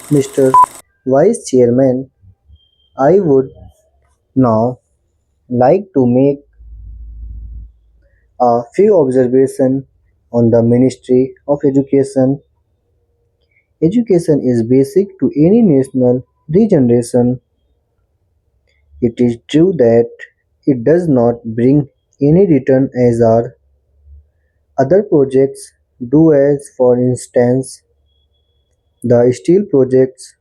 Mr. Vice Chairman, I would now like to make a few observations on the Ministry of Education. Education is basic to any national regeneration. It is true that it does not bring any return as our other projects do, as for instance the steel projects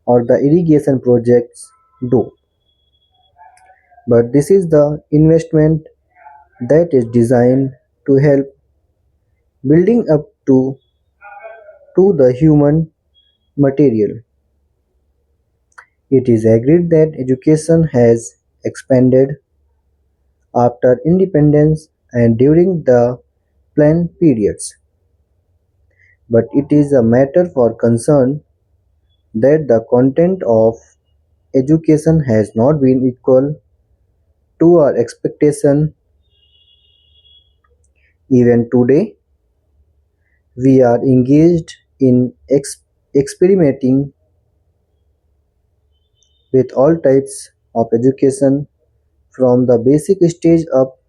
or the irrigation projects do. But this is the investment that is designed to help building up to the human material. It is agreed that education has expanded after independence and during the planned periods, but it is a matter for concern that the content of education has not been equal to our expectation. Even today, we are engaged in experimenting with all types of education from the basic stage up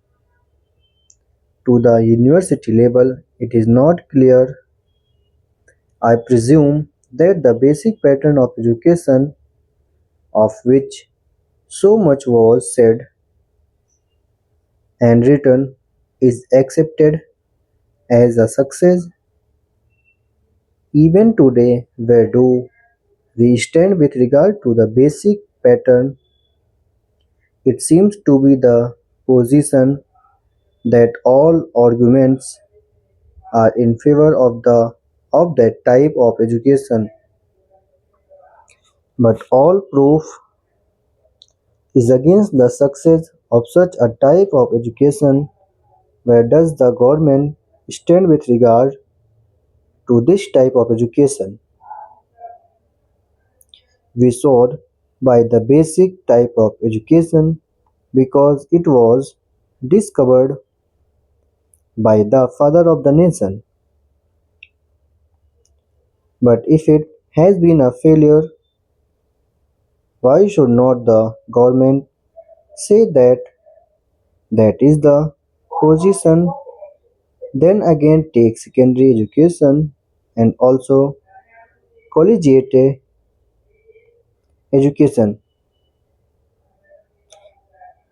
to the university level. It is not clear, I presume, that the basic pattern of education, of which so much was said and written, is accepted as a success. Even today, where do we stand with regard to the basic pattern? It seems to be the position that all arguments are in favor of that type of education, but all proof is against the success of such a type of education. Where does the government stand with regard to this type of education? We sought by the basic type of education because it was discovered by the father of the nation. But if it has been a failure, why should not the government say that that is the position? Then again, take secondary education and also collegiate education.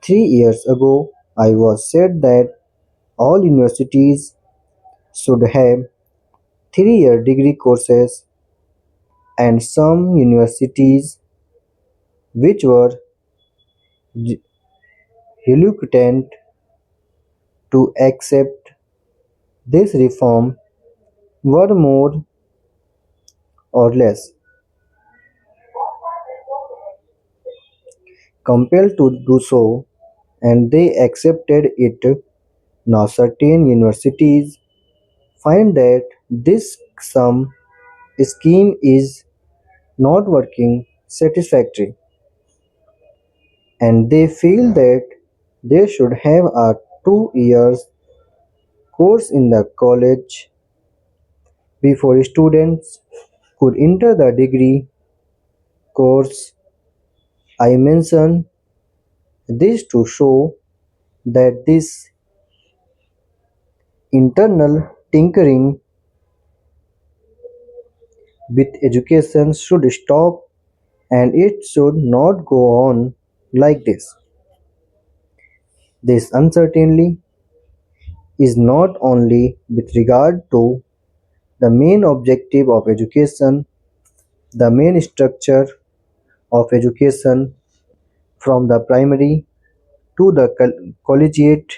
3 years ago, I was said that all universities should have 3 year degree courses, and some universities which were reluctant to accept this reform were more or less compelled to do so, and they accepted it. Now certain universities find that this some scheme is not working satisfactory, and they feel that they should have a 2 years course in the college before students could enter the degree course. I mention this to show that this internal tinkering with education should stop, and it should not go on like this. This uncertainty is not only with regard to the main objective of education, the main structure of education from the primary to the collegiate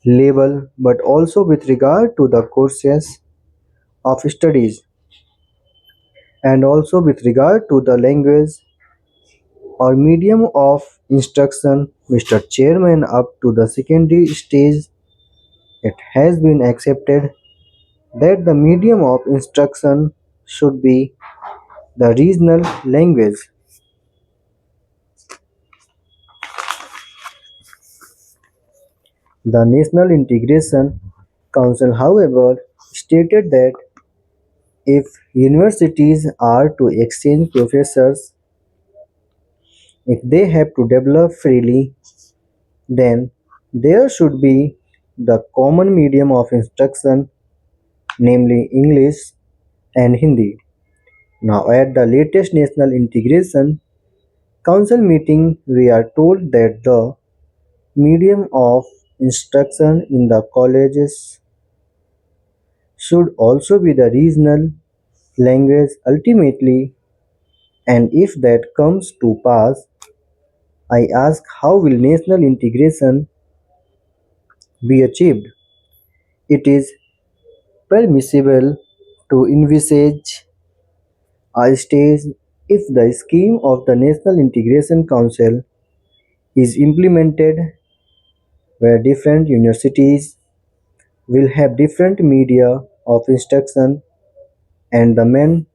level, but also with regard to the courses of studies and also with regard to the language or medium of instruction. Mr. Chairman, up to the secondary stage, it has been accepted that the medium of instruction should be the regional language. The National Integration Council, however, stated that If universities are to exchange professors, if they have to develop freely, then there should be the common medium of instruction, namely English and Hindi. Now, at the latest National Integration Council meeting, we are told that the medium of instruction in the colleges should also be the regional language ultimately, and if that comes to pass, I ask how will national integration be achieved? It is permissible to envisage a stage if the scheme of the National Integration Council is implemented where different universities will have different media of instruction and the men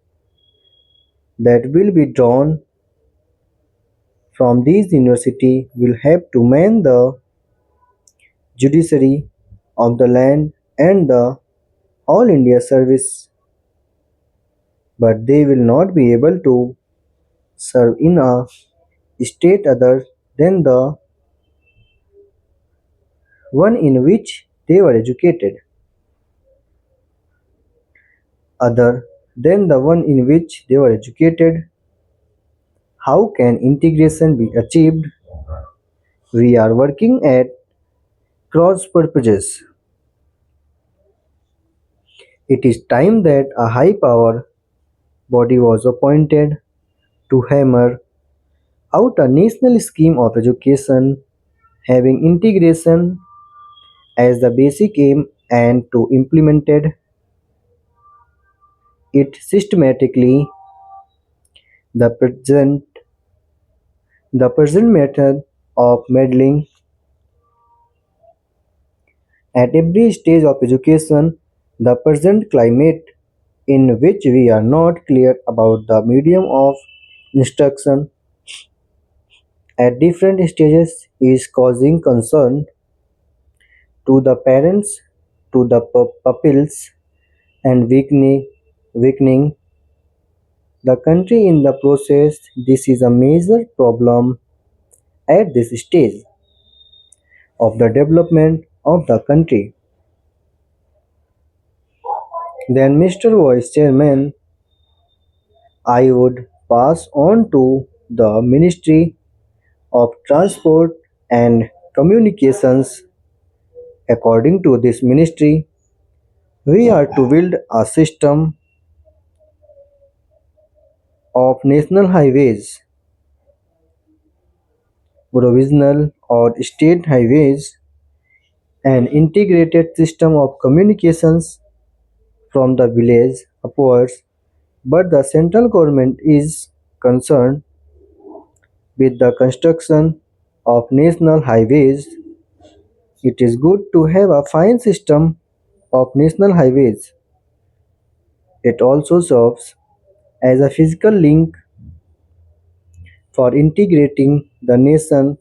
that will be drawn from these universities will have to man the judiciary of the land and the all India service, but they will not be able to serve in a state other than the one in which they were educated. Other than the one in which they were educated, how can integration be achieved? We are working at cross purposes. It is time that a high power body was appointed to hammer out a national scheme of education having integration as the basic aim and to implemented it systematically. The present the present method of meddling at every stage of education, the present climate in which we are not clear about the medium of instruction at different stages is causing concern to the parents, to the pupils, and weakening the country in the process. This is a major problem at this stage of the development of the country. Then, Mr. Vice Chairman, I would pass on to the Ministry of Transport and Communications. According to this ministry, we are to build a system of national highways, provisional or state highways, an integrated system of communications from the village upwards, but the central government is concerned with the construction of national highways. It is good to have a fine system of national highways. It also serves as a physical link for integrating the nation.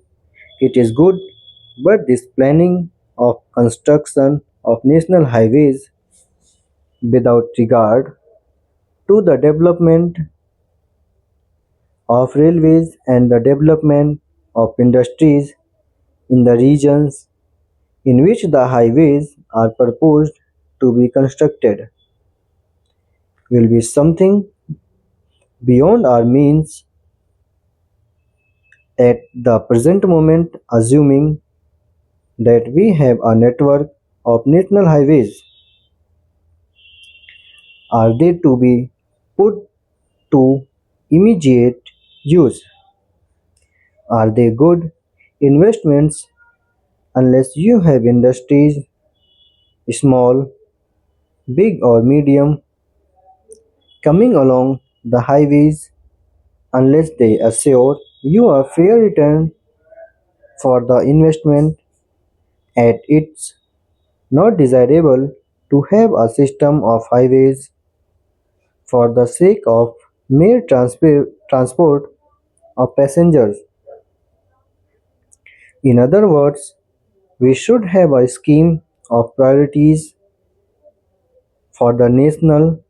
It is good, but this planning of construction of national highways without regard to the development of railways and the development of industries in the regions in which the highways are proposed to be constructed will be something beyond our means at the present moment, assuming that we have a network of national highways. Are they to be put to immediate use? Are they good investments unless you have industries, small, big, or medium, coming along the highways unless they assure you a fair return for the investment? At it's not desirable to have a system of highways for the sake of mere transport of passengers. In other words, we should have a scheme of priorities for the national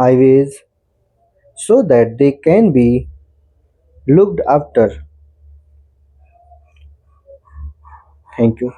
highways so that they can be looked after. Thank you.